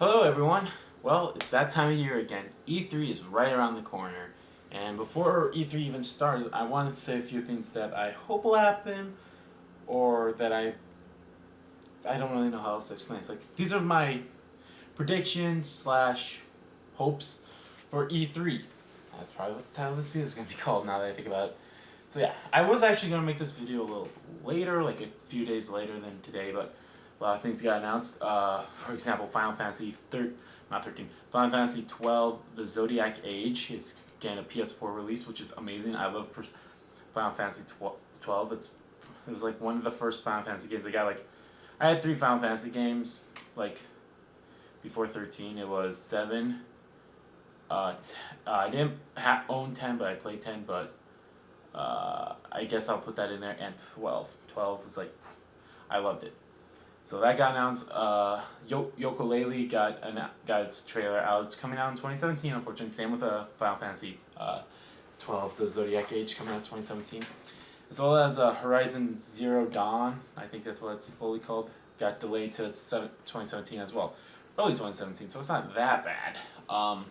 Hello everyone. Well, it's that time of year again. E3 is right around the corner. And before E3 even starts, I want to say a few things that I hope will happen or that I don't really know how else to explain. It's like these are my predictions slash hopes for E3. That's probably what the title of this video is going to be called now that I think about it. So yeah, I was actually going to make this video a little later, like a few days later than today, but a lot of things got announced. For example, Final Fantasy 12, The Zodiac Age is getting a PS4 release, which is amazing. I love Final Fantasy 12. It was like one of the first Final Fantasy games I got. Like, I had 3 Final Fantasy games, like, before 13. It was 7. I didn't own 10, but I played 10, but I guess I'll put that in there. And 12. 12 was like, I loved it. So that got announced. Yooka-Laylee got its trailer out. It's coming out in 2017, unfortunately. Same with Final Fantasy 12, The Zodiac Age, coming out in 2017. As well as Horizon Zero Dawn, I think that's what it's fully called, got delayed to 2017 as well. Early 2017, so it's not that bad. So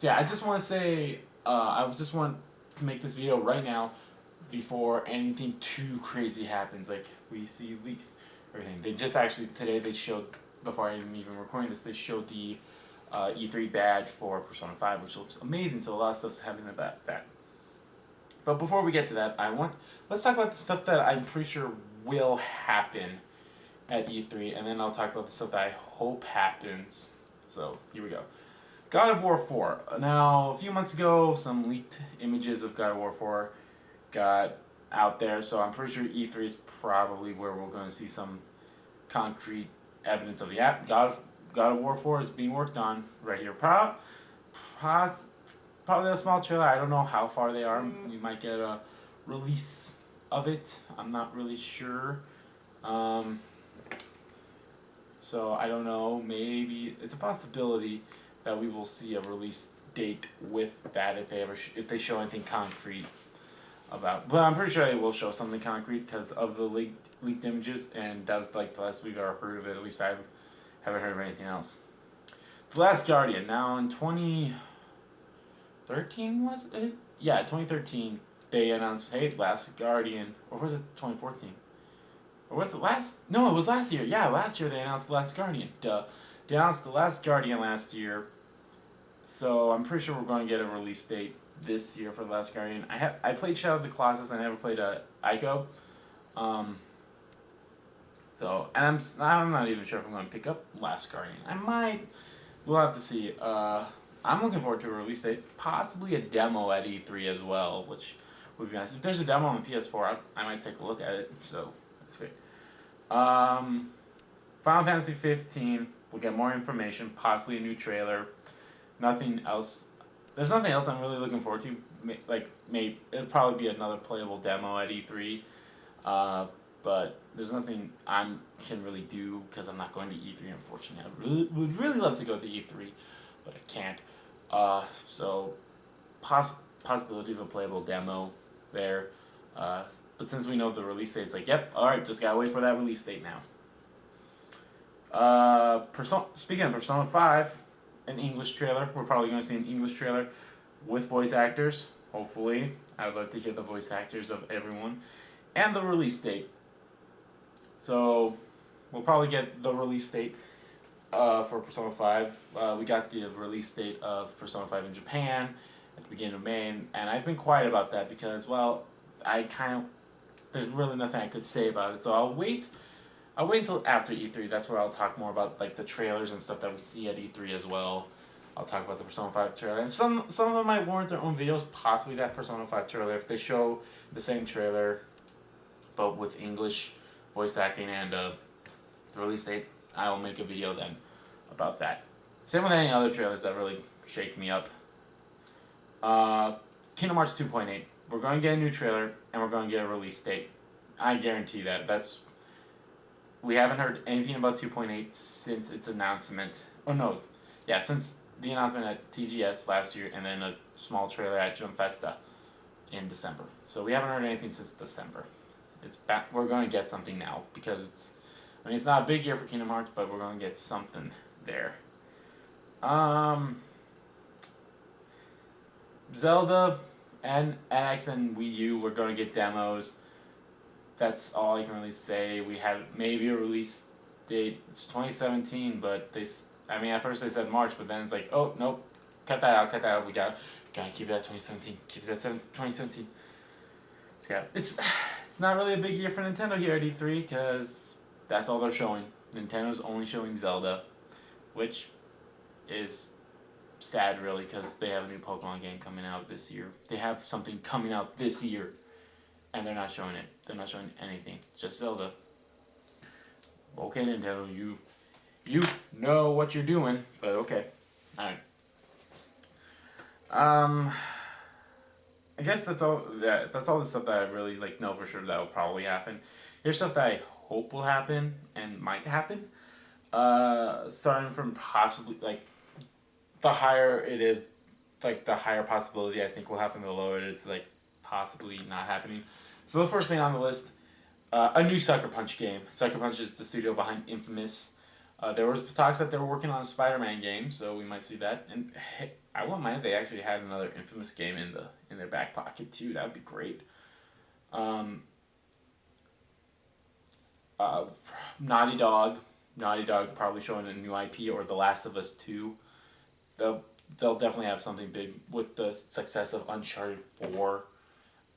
yeah, I just want to say, I just want to make this video right now before anything too crazy happens. Like, we see leaks, everything. They just actually, today they showed, before I'm even recording this, they showed the E3 badge for Persona 5, which looks amazing, so a lot of stuff's happening about that. But before we get to that, let's talk about the stuff that I'm pretty sure will happen at E3, and then I'll talk about the stuff that I hope happens. So, here we go. God of War 4. Now, a few months ago, some leaked images of God of War 4 got out there, so I'm pretty sure E3 is probably where we're going to see some concrete evidence of the app. God of War 4 is being worked on right here. Probably a small trailer. I don't know how far they are. We might get a release of it. I'm not really sure. So I don't know. Maybe it's a possibility that we will see a release date with that if they show anything concrete about. But I'm pretty sure they will show something concrete because of the leaked images, and that was like the last we've ever heard of it. At least I haven't heard of anything else. The Last Guardian. Now in 2013 was it? Yeah, 2013 they announced, hey, Last Guardian, or was it 2014? Or was it last? No, it was last year. Yeah, last year they announced The Last Guardian. Duh. They announced The Last Guardian last year. So I'm pretty sure we're going to get a release date this year for The Last Guardian. I played Shadow of the Colossus. I never played Ico. So, and I'm not even sure if I'm going to pick up Last Guardian. I might. We'll have to see. I'm looking forward to a release date. Possibly a demo at E3 as well, which would be nice. If there's a demo on the PS4, I might take a look at it. So that's great. Final Fantasy 15. We'll get more information. Possibly a new trailer. Nothing else. There's nothing else I'm really looking forward to. Maybe it'll probably be another playable demo at E3. But there's nothing I can really do because I'm not going to E3, unfortunately. I would really love to go to E3, but I can't. So possibility of a playable demo there. But since we know the release date, it's like, yep, alright, just gotta wait for that release date now. Speaking of Persona 5, an English trailer. We're probably going to see an English trailer with voice actors, hopefully. I would love to hear the voice actors of everyone. And the release date. So, we'll probably get the release date for Persona 5. We got the release date of Persona 5 in Japan at the beginning of May, and I've been quiet about that because, well, there's really nothing I could say about it. So I'll wait until after E3. That's where I'll talk more about like the trailers and stuff that we see at E3 as well. I'll talk about the Persona 5 trailer. And some of them might warrant their own videos, possibly that Persona 5 trailer. If they show the same trailer, but with English voice acting and the release date, I will make a video then about that. Same with any other trailers that really shake me up. Kingdom Hearts 2.8. We're going to get a new trailer, and we're going to get a release date. I guarantee that. We haven't heard anything about 2.8 since its announcement. Oh no, yeah, since the announcement at TGS last year, and then a small trailer at Jump Festa in December. So we haven't heard anything since December. We're going to get something now because it's not a big year for Kingdom Hearts, but we're going to get something there. Zelda and NX and Wii U, we're going to get demos. That's all I can really say. We had maybe a release date. It's 2017, but at first they said March, but then it's like, oh, nope, cut that out. We gotta keep it at 2017. Keep it at 2017. So yeah, it's not really a big year for Nintendo here at E3 because that's all they're showing. Nintendo's only showing Zelda, which is sad really because they have a new Pokemon game coming out this year. They have something coming out this year, and they're not showing it. They're not showing anything. Just Zelda. Okay, Nintendo, you know what you're doing, but okay. Alright. I guess that's all the stuff that I really know for sure that will probably happen. Here's stuff that I hope will happen and might happen. Starting from possibly the higher it is, the higher possibility I think will happen, the lower it is possibly not happening. So the first thing on the list, a new Sucker Punch game. Sucker Punch is the studio behind Infamous. There was talks that they were working on a Spider-Man game, so we might see that. And hey, I wouldn't mind if they actually had another Infamous game in their back pocket too. That would be great. Naughty Dog probably showing a new IP, or The Last of Us 2. They'll definitely have something big with the success of Uncharted 4.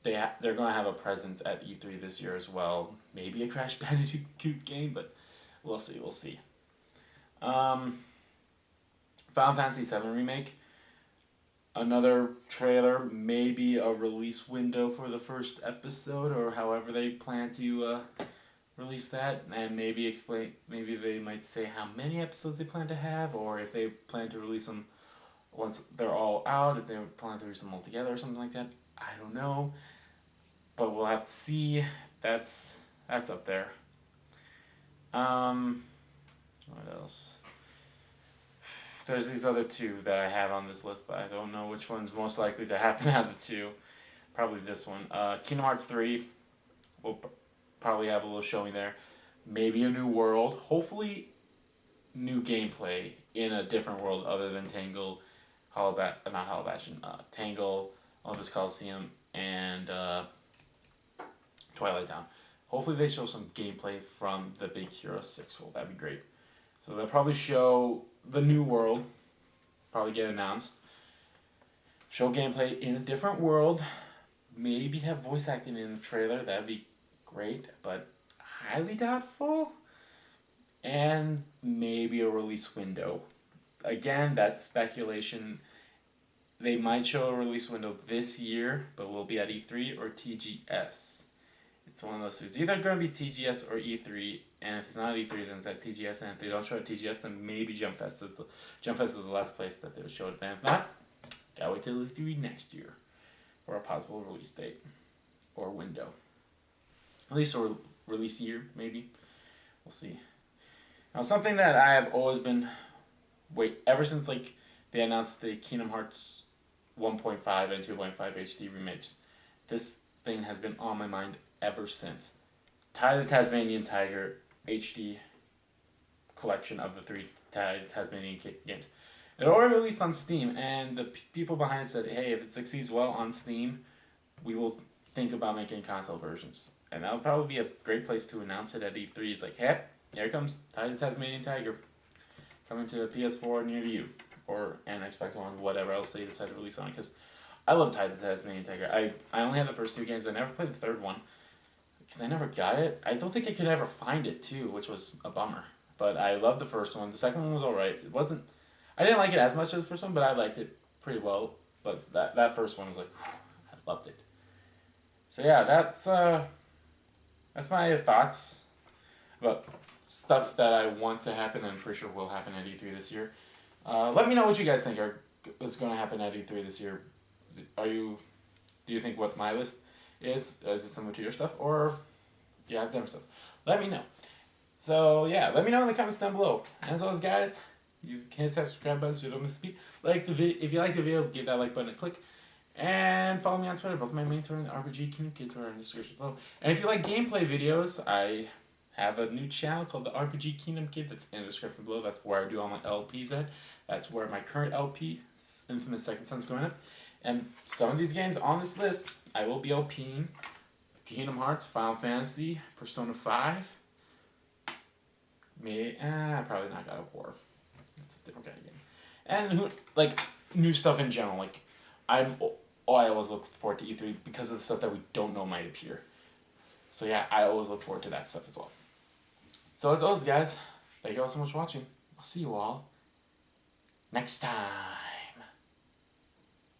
They're going to have a presence at E3 this year as well. Maybe a Crash Bandicoot game, but we'll see. Final Fantasy VII Remake. Another trailer, maybe a release window for the first episode, or however they plan to release that, and maybe they might say how many episodes they plan to have, or if they plan to release them once they're all out, if they plan to release them all together or something like that. I don't know, but we'll have to see. That's up there. What else? There's these other two that I have on this list, but I don't know which one's most likely to happen out of the two. Probably this one. Kingdom Hearts 3 will probably have a little showing there. Maybe a new world. Hopefully new gameplay in a different world other than Tangle, Tangle, Olympus Coliseum, and Twilight Town. Hopefully they show some gameplay from the Big Hero 6 world. That'd be great. So they'll probably show the new world, probably get announced. Show gameplay in a different world. Maybe have voice acting in the trailer. That'd be great, but highly doubtful. And maybe a release window. Again, that's speculation. They might show a release window this year, but will be at E3 or TGS. It's one of those two. It's either going to be TGS or E3, and if it's not E3, then it's at TGS, and if they don't show it at TGS, then maybe Jump Fest is the last place that they would show it. And if not, gotta wait till E3 next year for a possible release date or window. At least a release year, maybe. We'll see. Now, something that I have always been ever since they announced the Kingdom Hearts 1.5 and 2.5 HD remakes, this thing has been on my mind ever since. The Tasmanian Tiger HD collection of the 3 Tasmanian games. It already released on Steam, and the people behind it said, hey, if it succeeds well on Steam, we will think about making console versions. And that would probably be a great place to announce it at E3. It's like, hey, here comes the Tasmanian Tiger coming to a PS4 near you, or an Xbox One, whatever else they decide to release on it. Because I love the Tasmanian Tiger. I only had the first 2 games. I never played the third one because I never got it. I don't think I could ever find it too, which was a bummer. But I loved the first one. The second one was alright. I didn't like it as much as the first one, but I liked it pretty well. But that first one was I loved it. So yeah, that's my thoughts about stuff that I want to happen and I'm pretty sure will happen at E3 this year. Let me know what you guys think is going to happen at E3 this year. Do you think what my list is it similar to your stuff, or do you have different stuff? Let me know. So yeah, let me know in the comments down below. And as always, guys, you can hit that subscribe button so you don't miss a beat. If you like the video, give that like button a click. And follow me on Twitter. Both my main Twitter and RPG Kingdom Kid Twitter in the description below. And if you like gameplay videos, I have a new channel called the RPG Kingdom Kid that's in the description below. That's where I do all my LPs at. That's where my current LP, Infamous Second Son's going up. And some of these games on this list, I will be LPing Kingdom Hearts, Final Fantasy, Persona 5. Probably not God of War. That's a different kind of game. And new stuff in general. I always look forward to E3 because of the stuff that we don't know might appear. So yeah, I always look forward to that stuff as well. So as always, guys, thank you all so much for watching. I'll see you all next time.